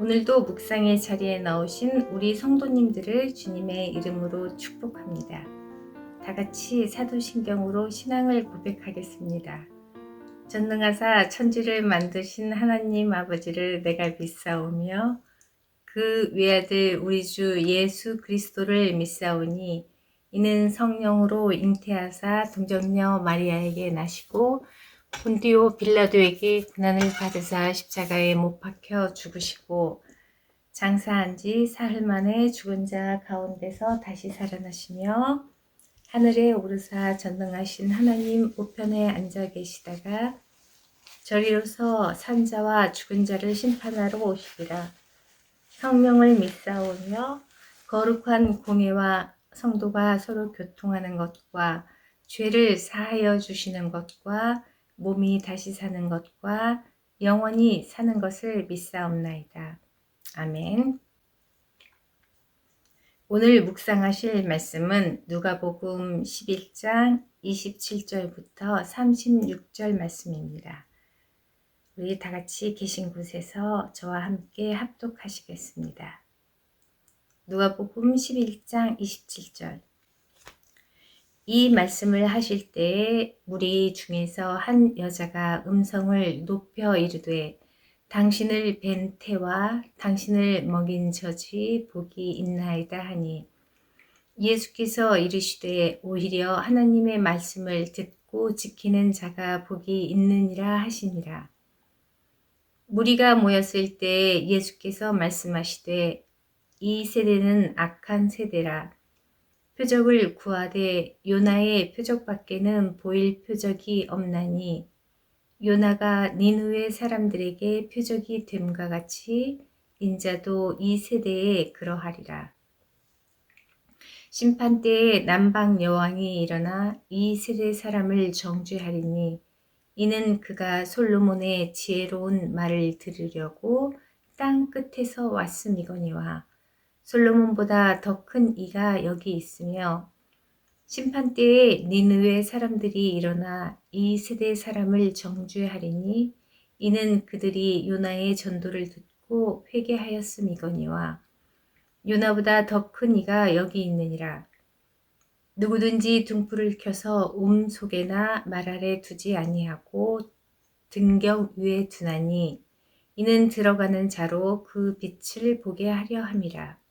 오늘도 묵상의 자리에 나오신 우리 성도님들을 주님의 이름으로 축복합니다. 다 같이 사도신경으로 신앙을 고백하겠습니다. 전능하사 천지를 만드신 하나님 아버지를 내가 믿사오며 그 외아들 우리 주 예수 그리스도를 믿사오니 이는 성령으로 잉태하사 동정녀 마리아에게 나시고 본디오 빌라도에게 고난을 받으사 십자가에 못 박혀 죽으시고 장사한 지 사흘 만에 죽은 자 가운데서 다시 살아나시며 하늘에 오르사 전능하신 하나님 우편에 앉아 계시다가 저리로서 산자와 죽은 자를 심판하러 오시리라. 성령을 믿사오며 거룩한 공예와 성도가 서로 교통하는 것과 죄를 사하여 주시는 것과 몸이 다시 사는 것과 영원히 사는 것을 믿사옵나이다. 아멘. 오늘 묵상하실 말씀은 누가복음 11장 27절부터 36절 말씀입니다. 우리 다 같이 계신 곳에서 저와 함께 합독하시겠습니다. 누가복음 11장 27절. 이 말씀을 하실 때에 무리 중에서 한 여자가 음성을 높여 이르되 당신을 뵌 태와 당신을 먹인 젖이 복이 있나이다 하니 예수께서 이르시되 오히려 하나님의 말씀을 듣고 지키는 자가 복이 있느니라 하시니라. 무리가 모였을 때 예수께서 말씀하시되 이 세대는 악한 세대라. 표적을 구하되 요나의 표적밖에는 보일 표적이 없나니 요나가 니느웨 사람들에게 표적이 됨과 같이 인자도 이 세대에 그러하리라. 심판 때에 남방 여왕이 일어나 이 세대 사람을 정죄하리니 이는 그가 솔로몬의 지혜로운 말을 들으려고 땅 끝에서 왔음이거니와 솔로몬보다 더 큰 이가 여기 있으며 심판 때에 니느웨 사람들이 일어나 이 세대 사람을 정죄하리니 이는 그들이 요나의 전도를 듣고 회개하였음이거니와 요나보다 더 큰 이가 여기 있느니라. 누구든지 등불을 켜서 속에나 말 아래 두지 아니하고 등경 위에 두나니 이는 들어가는 자로 그 빛을 보게 하려 함이라.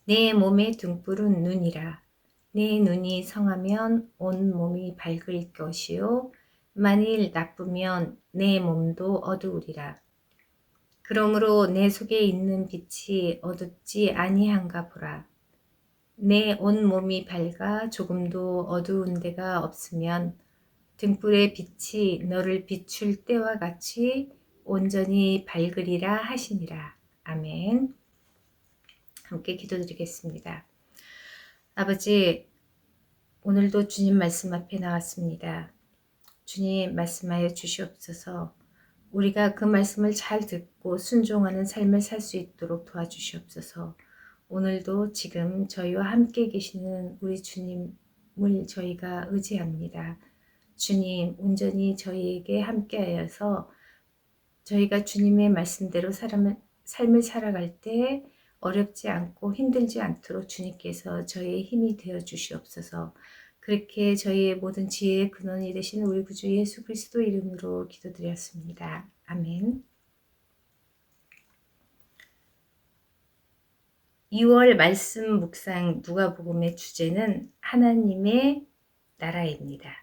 내 몸의 등불은 눈이라. 내 눈이 성하면 온 몸이 밝을 것이요 만일 나쁘면 내 몸도 어두우리라. 그러므로 내 속에 있는 빛이 어둡지 아니한가 보라. 내 온 몸이 밝아 조금도 어두운 데가 없으면 등불의 빛이 너를 비출 때와 같이 온전히 밝으리라 하시니라. 아멘. 함께 기도드리겠습니다. 아버지, 오늘도 주님 말씀 앞에 나왔습니다. 주님 말씀하여 주시옵소서. 우리가 그 말씀을 잘 듣고 순종하는 삶을 살 수 있도록 도와주시옵소서. 오늘도 지금 저희와 함께 계시는 우리 주님을 저희가 의지합니다. 주님, 온전히 저희에게 함께하여서 저희가 주님의 말씀대로 삶을 살아갈 때 어렵지 않고 힘들지 않도록 주님께서 저희의 힘이 되어 주시옵소서. 그렇게 저희의 모든 지혜의 근원이 되신 우리 구주 예수 그리스도 이름으로 기도드렸습니다. 아멘. 2월 말씀 묵상 누가복음의 주제는 하나님의 나라입니다.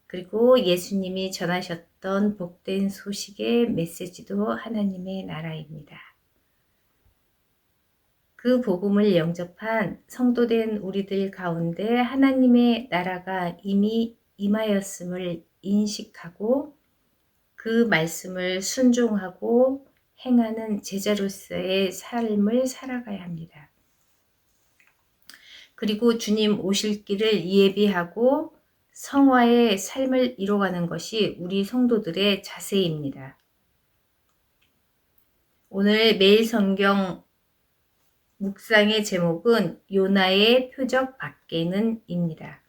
그리고 예수님이 전하셨던 복된 소식의 메시지도 하나님의 나라입니다. 그 복음을 영접한 성도된 우리들 가운데 하나님의 나라가 이미 임하였음을 인식하고 그 말씀을 순종하고 행하는 제자로서의 삶을 살아가야 합니다. 그리고 주님 오실 길을 예비하고 성화의 삶을 이뤄가는 것이 우리 성도들의 자세입니다. 오늘 매일 성경 묵상의 제목은 요나의 표적 밖에는 입니다.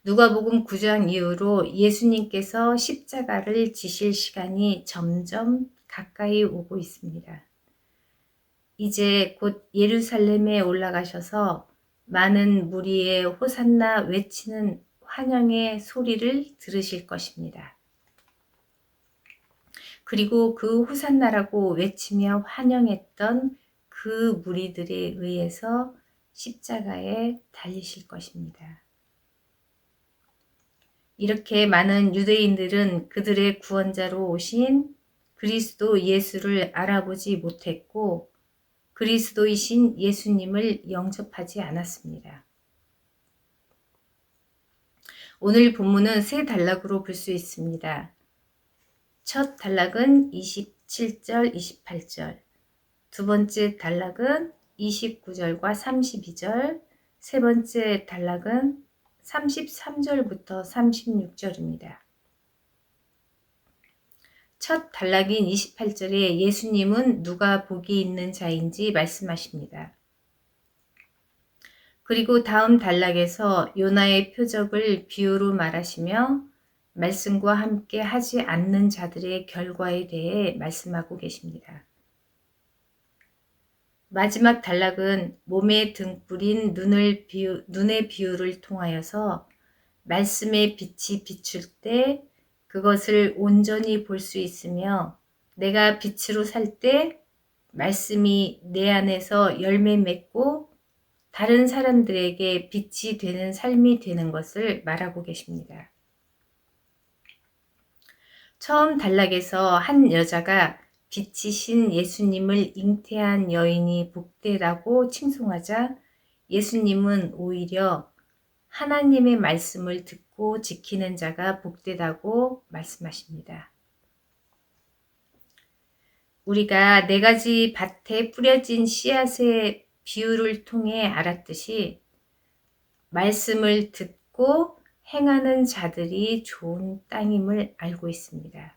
누가복음 9장 이후로 예수님께서 십자가를 지실 시간이 점점 가까이 오고 있습니다. 이제 곧 예루살렘에 올라가셔서 많은 무리의 호산나 외치는 환영의 소리를 들으실 것입니다. 그리고 그 호산나라고 외치며 환영했던 그 무리들에 의해서 십자가에 달리실 것입니다. 이렇게 많은 유대인들은 그들의 구원자로 오신 그리스도 예수를 알아보지 못했고 그리스도이신 예수님을 영접하지 않았습니다. 오늘 본문은 세 단락으로 볼 수 있습니다. 첫 단락은 27절, 28절, 두 번째 단락은 29절과 32절, 세 번째 단락은 33절부터 36절입니다. 첫 단락인 28절에 예수님은 누가 복이 있는 자인지 말씀하십니다. 그리고 다음 단락에서 요나의 표적을 비유로 말하시며 말씀과 함께 하지 않는 자들의 결과에 대해 말씀하고 계십니다. 마지막 단락은 몸에 등불인 눈의 비유를 통하여서 말씀의 빛이 비출 때 그것을 온전히 볼 수 있으며 내가 빛으로 살 때 말씀이 내 안에서 열매 맺고 다른 사람들에게 빛이 되는 삶이 되는 것을 말하고 계십니다. 처음 단락에서 한 여자가 빛이신 예수님을 잉태한 여인이 복되다고 칭송하자 예수님은 오히려 하나님의 말씀을 듣고 지키는 자가 복되다고 말씀하십니다. 우리가 네 가지 밭에 뿌려진 씨앗의 비유를 통해 알았듯이 말씀을 듣고 행하는 자들이 좋은 땅임을 알고 있습니다.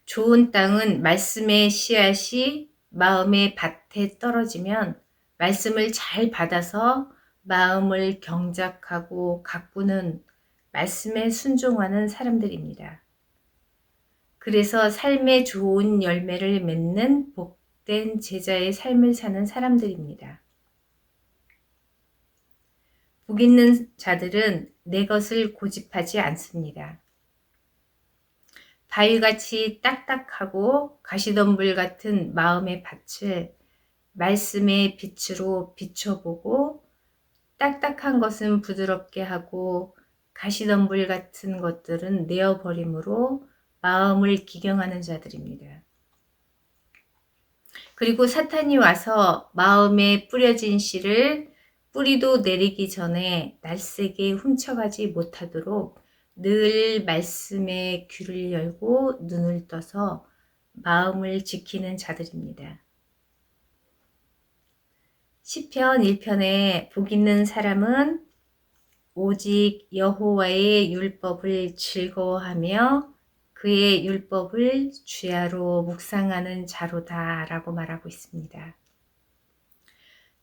좋은 땅은 말씀의 씨앗이 마음의 밭에 떨어지면 말씀을 잘 받아서 마음을 경작하고 가꾸는 말씀에 순종하는 사람들입니다. 그래서 삶의 좋은 열매를 맺는 복된 제자의 삶을 사는 사람들입니다. 복 있는 자들은 내 것을 고집하지 않습니다. 바위같이 딱딱하고 가시덤불 같은 마음의 밭을 말씀의 빛으로 비춰보고 딱딱한 것은 부드럽게 하고 가시덤불 같은 것들은 내어버림으로 마음을 기경하는 자들입니다. 그리고 사탄이 와서 마음에 뿌려진 씨를 뿌리도 내리기 전에 날쌔게 훔쳐가지 못하도록 늘 말씀의 귀를 열고 눈을 떠서 마음을 지키는 자들입니다. 시편 1편에 복 있는 사람은 오직 여호와의 율법을 즐거워하며 그의 율법을 주야로 묵상하는 자로다 라고 말하고 있습니다.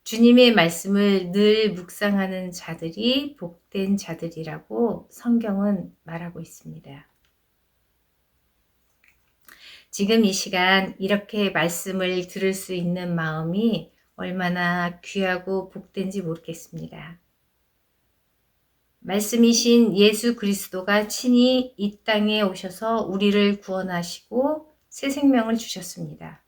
주님의 말씀을 늘 묵상하는 자들이 복된 자들이라고 성경은 말하고 있습니다. 지금 이 시간 이렇게 말씀을 들을 수 있는 마음이 얼마나 귀하고 복된지 모르겠습니다. 말씀이신 예수 그리스도가 친히 이 땅에 오셔서 우리를 구원하시고 새 생명을 주셨습니다.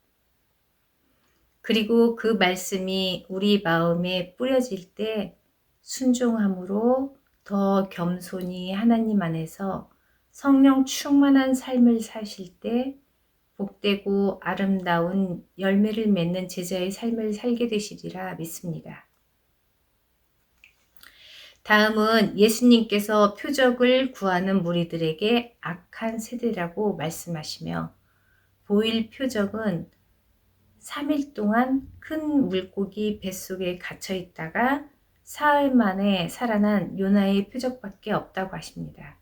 그리고 그 말씀이 우리 마음에 뿌려질 때 순종함으로 더 겸손히 하나님 안에서 성령 충만한 삶을 사실 때 복되고 아름다운 열매를 맺는 제자의 삶을 살게 되시리라 믿습니다. 다음은 예수님께서 표적을 구하는 무리들에게 악한 세대라고 말씀하시며 보일 표적은 3일 동안 큰 물고기 뱃속에 갇혀 있다가 사흘 만에 살아난 요나의 표적밖에 없다고 하십니다.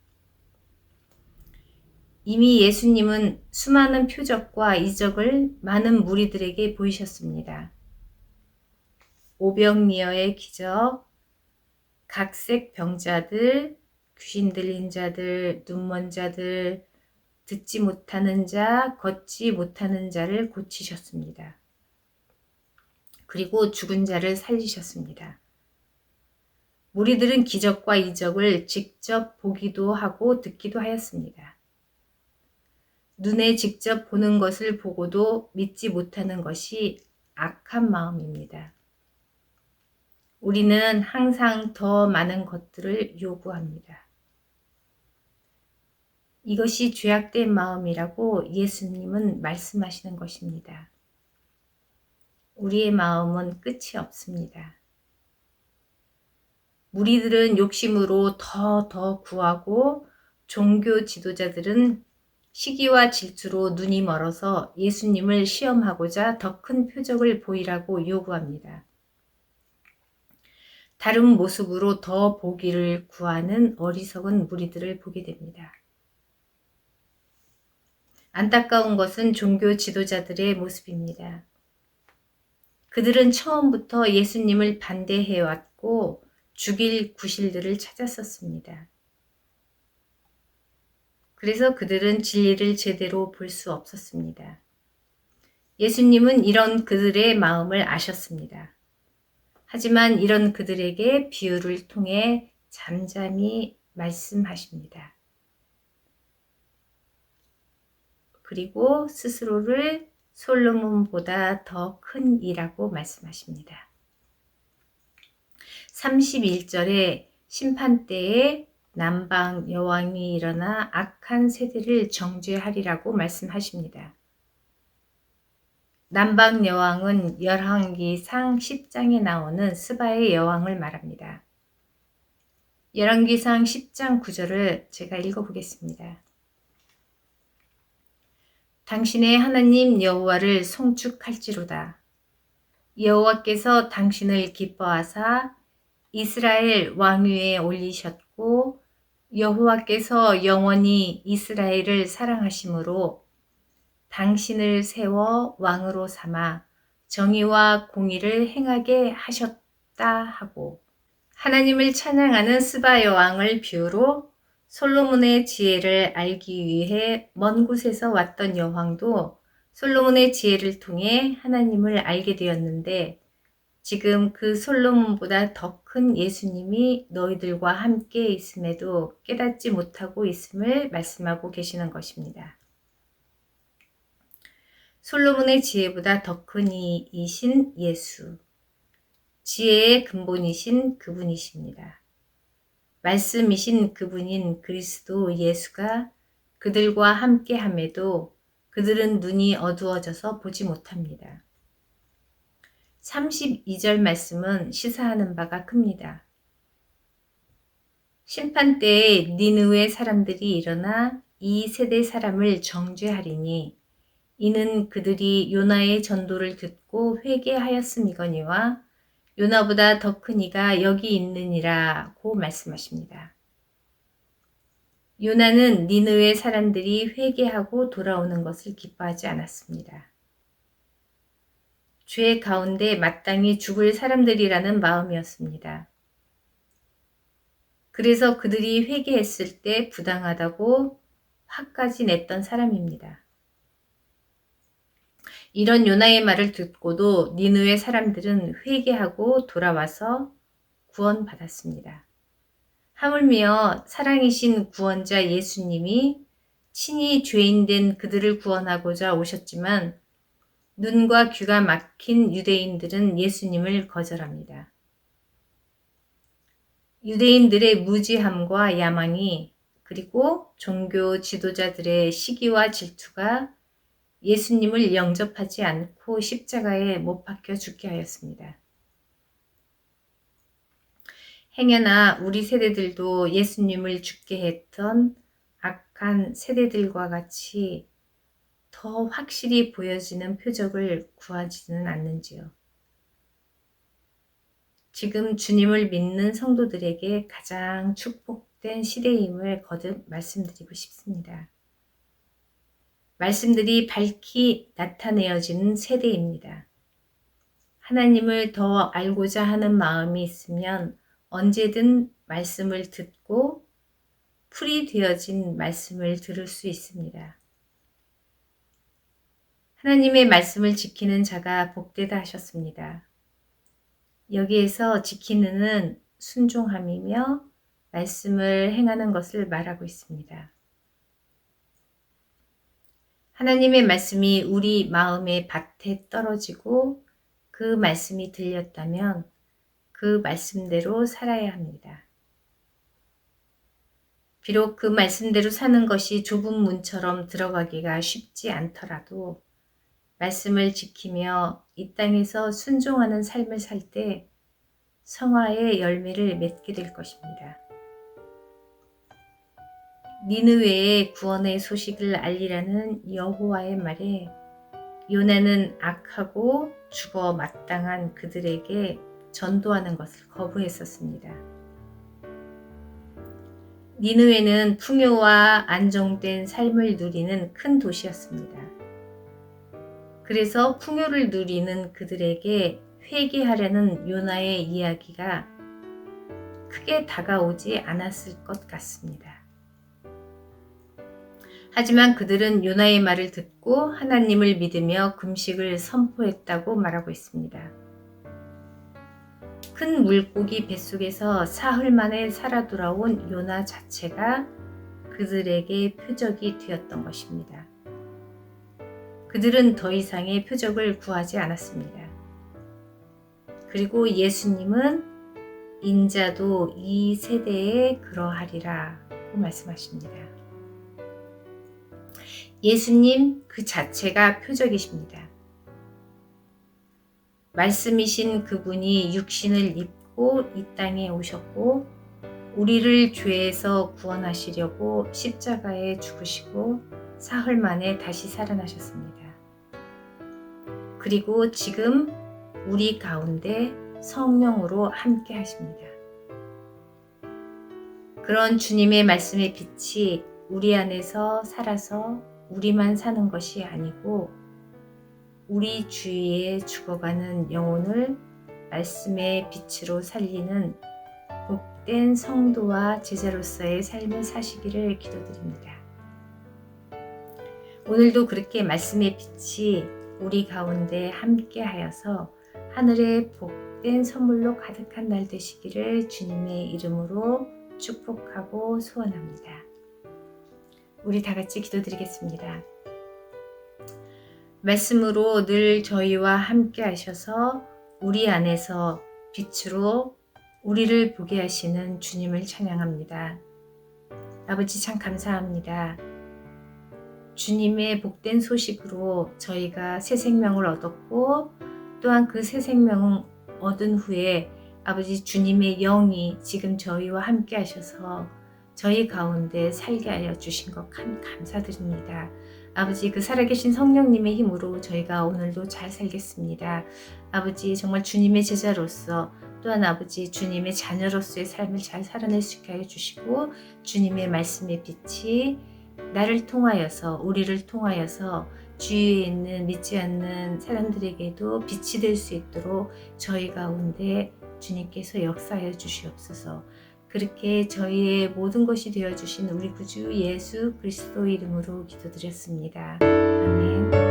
이미 예수님은 수많은 표적과 이적을 많은 무리들에게 보이셨습니다. 오병이어의 기적, 각색 병자들, 귀신 들린 자들, 눈먼 자들 듣지 못하는 자, 걷지 못하는 자를 고치셨습니다. 그리고 죽은 자를 살리셨습니다. 무리들은 기적과 이적을 직접 보기도 하고 듣기도 하였습니다. 눈에 직접 보는 것을 보고도 믿지 못하는 것이 악한 마음입니다. 우리는 항상 더 많은 것들을 요구합니다. 이것이 죄악된 마음이라고 예수님은 말씀하시는 것입니다. 우리의 마음은 끝이 없습니다. 무리들은 욕심으로 더 구하고 종교 지도자들은 시기와 질투로 눈이 멀어서 예수님을 시험하고자 더 큰 표적을 보이라고 요구합니다. 다른 모습으로 더 보기를 구하는 어리석은 무리들을 보게 됩니다. 안타까운 것은 종교 지도자들의 모습입니다. 그들은 처음부터 예수님을 반대해왔고 죽일 구실들을 찾았었습니다. 그래서 그들은 진리를 제대로 볼 수 없었습니다. 예수님은 이런 그들의 마음을 아셨습니다. 하지만 이런 그들에게 비유를 통해 잠잠히 말씀하십니다. 그리고 스스로를 솔로몬보다 더 큰 이라고 말씀하십니다. 31절에 심판 때에 남방 여왕이 일어나 악한 세대를 정죄하리라고 말씀하십니다. 남방 여왕은 열왕기상 10장에 나오는 스바의 여왕을 말합니다. 열왕기상 10장 9절을 제가 읽어보겠습니다. 당신의 하나님 여호와를 송축할지로다. 여호와께서 당신을 기뻐하사 이스라엘 왕위에 올리셨고 여호와께서 영원히 이스라엘을 사랑하심으로 당신을 세워 왕으로 삼아 정의와 공의를 행하게 하셨다 하고, 하나님을 찬양하는 스바 여왕을 비유로 솔로몬의 지혜를 알기 위해 먼 곳에서 왔던 여왕도 솔로몬의 지혜를 통해 하나님을 알게 되었는데, 지금 그 솔로몬보다 더 큰 예수님이 너희들과 함께 있음에도 깨닫지 못하고 있음을 말씀하고 계시는 것입니다. 솔로몬의 지혜보다 더 큰 이이신 예수, 지혜의 근본이신 그분이십니다. 말씀이신 그분인 그리스도 예수가 그들과 함께 함에도 그들은 눈이 어두워져서 보지 못합니다. 32절 말씀은 시사하는 바가 큽니다. 심판 때에 니느웨 사람들이 일어나 이 세대 사람을 정죄하리니 이는 그들이 요나의 전도를 듣고 회개하였음이거니와 요나보다 더 큰 이가 여기 있느니라고 말씀하십니다. 요나는 니느웨 사람들이 회개하고 돌아오는 것을 기뻐하지 않았습니다. 죄 가운데 마땅히 죽을 사람들이라는 마음이었습니다. 그래서 그들이 회개했을 때 부당하다고 화까지 냈던 사람입니다. 이런 요나의 말을 듣고도 니느웨 사람들은 회개하고 돌아와서 구원받았습니다. 하물며 사랑이신 구원자 예수님이 친히 죄인된 그들을 구원하고자 오셨지만 눈과 귀가 막힌 유대인들은 예수님을 거절합니다. 유대인들의 무지함과 야망이 그리고 종교 지도자들의 시기와 질투가 예수님을 영접하지 않고 십자가에 못 박혀 죽게 하였습니다. 행여나 우리 세대들도 예수님을 죽게 했던 악한 세대들과 같이 더 확실히 보여지는 표적을 구하지는 않는지요. 지금 주님을 믿는 성도들에게 가장 축복된 시대임을 거듭 말씀드리고 싶습니다. 말씀들이 밝히 나타내어지는 세대입니다. 하나님을 더 알고자 하는 마음이 있으면 언제든 말씀을 듣고 풀이 되어진 말씀을 들을 수 있습니다. 하나님의 말씀을 지키는 자가 복되다 하셨습니다. 여기에서 지키는은 순종함이며 말씀을 행하는 것을 말하고 있습니다. 하나님의 말씀이 우리 마음의 밭에 떨어지고 그 말씀이 들렸다면 그 말씀대로 살아야 합니다. 비록 그 말씀대로 사는 것이 좁은 문처럼 들어가기가 쉽지 않더라도 말씀을 지키며 이 땅에서 순종하는 삶을 살 때 성화의 열매를 맺게 될 것입니다. 니느웨의 구원의 소식을 알리라는 여호와의 말에 요나는 악하고 죽어 마땅한 그들에게 전도하는 것을 거부했었습니다. 니느웨는 풍요와 안정된 삶을 누리는 큰 도시였습니다. 그래서 풍요를 누리는 그들에게 회개하려는 요나의 이야기가 크게 다가오지 않았을 것 같습니다. 하지만 그들은 요나의 말을 듣고 하나님을 믿으며 금식을 선포했다고 말하고 있습니다. 큰 물고기 뱃속에서 사흘 만에 살아 돌아온 요나 자체가 그들에게 표적이 되었던 것입니다. 그들은 더 이상의 표적을 구하지 않았습니다. 그리고 예수님은 인자도 이 세대에 그러하리라고 말씀하십니다. 예수님 그 자체가 표적이십니다. 말씀이신 그분이 육신을 입고 이 땅에 오셨고 우리를 죄에서 구원하시려고 십자가에 죽으시고 사흘 만에 다시 살아나셨습니다. 그리고 지금 우리 가운데 성령으로 함께 하십니다. 그런 주님의 말씀의 빛이 우리 안에서 살아서 우리만 사는 것이 아니고 우리 주위에 죽어가는 영혼을 말씀의 빛으로 살리는 복된 성도와 제자로서의 삶을 사시기를 기도드립니다. 오늘도 그렇게 말씀의 빛이 우리 가운데 함께 하여서 하늘의 복된 선물로 가득한 날 되시기를 주님의 이름으로 축복하고 소원합니다. 우리 다 같이 기도드리겠습니다. 말씀으로 늘 저희와 함께 하셔서 우리 안에서 빛으로 우리를 보게 하시는 주님을 찬양합니다. 아버지 참 감사합니다. 주님의 복된 소식으로 저희가 새 생명을 얻었고 또한 그 새 생명을 얻은 후에 아버지 주님의 영이 지금 저희와 함께 하셔서 저희 가운데 살게 하여 주신 것 감사드립니다. 아버지 그 살아계신 성령님의 힘으로 저희가 오늘도 잘 살겠습니다. 아버지 정말 주님의 제자로서 또한 아버지 주님의 자녀로서의 삶을 잘 살아낼 수 있게 해주시고 주님의 말씀의 빛이 나를 통하여서 우리를 통하여서 주위에 있는 믿지 않는 사람들에게도 빛이 될 수 있도록 저희 가운데 주님께서 역사하여 주시옵소서. 그렇게 저희의 모든 것이 되어주신 우리 구주 예수 그리스도 이름으로 기도드렸습니다. 아멘.